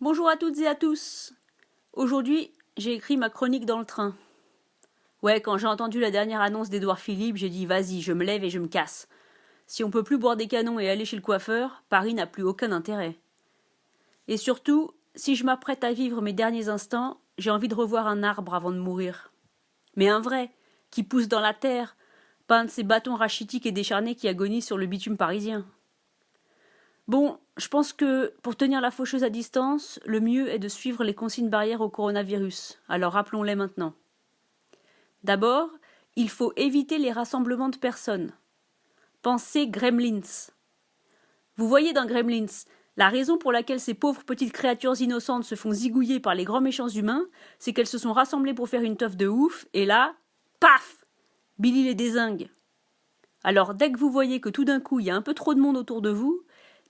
Bonjour à toutes et à tous. Aujourd'hui, j'ai écrit ma chronique dans le train. Ouais, quand j'ai entendu la dernière annonce d'Édouard Philippe, j'ai dit vas-y, je me lève et je me casse. Si on peut plus boire des canons et aller chez le coiffeur, Paris n'a plus aucun intérêt. Et surtout, si je m'apprête à vivre mes derniers instants, j'ai envie de revoir un arbre avant de mourir. Mais un vrai, qui pousse dans la terre, pas un de ces bâtons rachitiques et décharnés qui agonisent sur le bitume parisien. Bon, je pense que pour tenir la faucheuse à distance, le mieux est de suivre les consignes barrières au coronavirus. Alors rappelons-les maintenant. D'abord, il faut éviter les rassemblements de personnes. Pensez Gremlins. Vous voyez dans Gremlins, la raison pour laquelle ces pauvres petites créatures innocentes se font zigouiller par les grands méchants humains, c'est qu'elles se sont rassemblées pour faire une teuf de ouf, et là, paf, Billy les dézingue. Alors dès que vous voyez que tout d'un coup il y a un peu trop de monde autour de vous,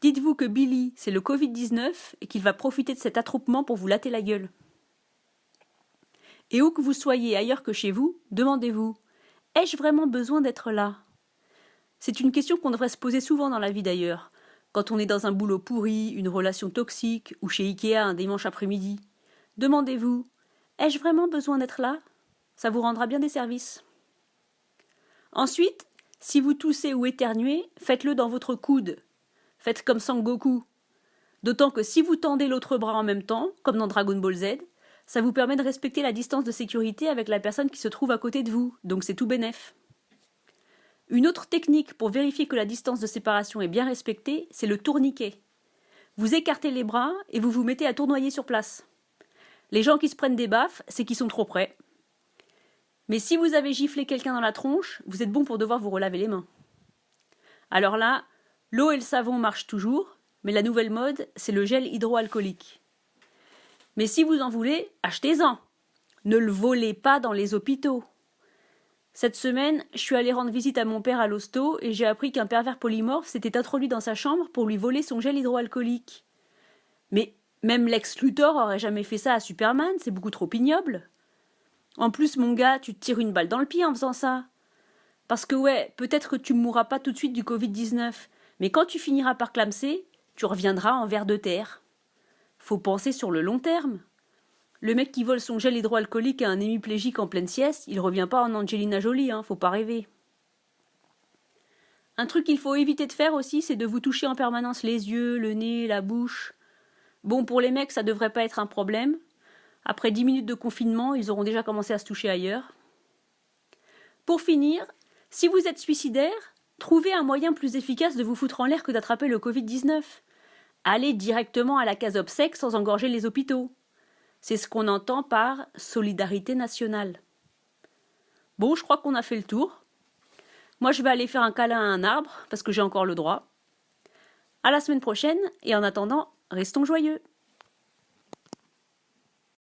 dites-vous que Billy, c'est le Covid-19 et qu'il va profiter de cet attroupement pour vous latter la gueule. Et où que vous soyez ailleurs que chez vous, demandez-vous, ai-je vraiment besoin d'être là? C'est une question qu'on devrait se poser souvent dans la vie d'ailleurs, quand on est dans un boulot pourri, une relation toxique ou chez Ikea un dimanche après-midi. Demandez-vous, ai-je vraiment besoin d'être là? Ça vous rendra bien des services. Ensuite, si vous toussez ou éternuez, faites-le dans votre coude. Faites comme Sangoku. D'autant que si vous tendez l'autre bras en même temps, comme dans Dragon Ball Z, ça vous permet de respecter la distance de sécurité avec la personne qui se trouve à côté de vous, donc c'est tout bénef. Une autre technique pour vérifier que la distance de séparation est bien respectée, c'est le tourniquet. Vous écartez les bras et vous vous mettez à tournoyer sur place. Les gens qui se prennent des baffes, c'est qu'ils sont trop près. Mais si vous avez giflé quelqu'un dans la tronche, vous êtes bon pour devoir vous relaver les mains. Alors là, l'eau et le savon marchent toujours, mais la nouvelle mode, c'est le gel hydroalcoolique. Mais si vous en voulez, achetez-en. Ne le volez pas dans les hôpitaux. Cette semaine, je suis allée rendre visite à mon père à l'hosto et j'ai appris qu'un pervers polymorphe s'était introduit dans sa chambre pour lui voler son gel hydroalcoolique. Mais même Lex Luthor aurait jamais fait ça à Superman, c'est beaucoup trop ignoble. En plus, mon gars, tu te tires une balle dans le pied en faisant ça. Parce que ouais, peut-être que tu mourras pas tout de suite du Covid-19, mais quand tu finiras par clamser, tu reviendras en ver de terre. Faut penser sur le long terme. Le mec qui vole son gel hydroalcoolique à un hémiplégique en pleine sieste, il revient pas en Angelina Jolie, faut pas rêver. Un truc qu'il faut éviter de faire aussi, c'est de vous toucher en permanence les yeux, le nez, la bouche. Bon, pour les mecs, ça devrait pas être un problème. Après 10 minutes de confinement, ils auront déjà commencé à se toucher ailleurs. Pour finir, si vous êtes suicidaire, trouvez un moyen plus efficace de vous foutre en l'air que d'attraper le Covid-19. Allez directement à la case obsèques sans engorger les hôpitaux. C'est ce qu'on entend par solidarité nationale. Bon, je crois qu'on a fait le tour. Moi, je vais aller faire un câlin à un arbre, parce que j'ai encore le droit. À la semaine prochaine, et en attendant, restons joyeux.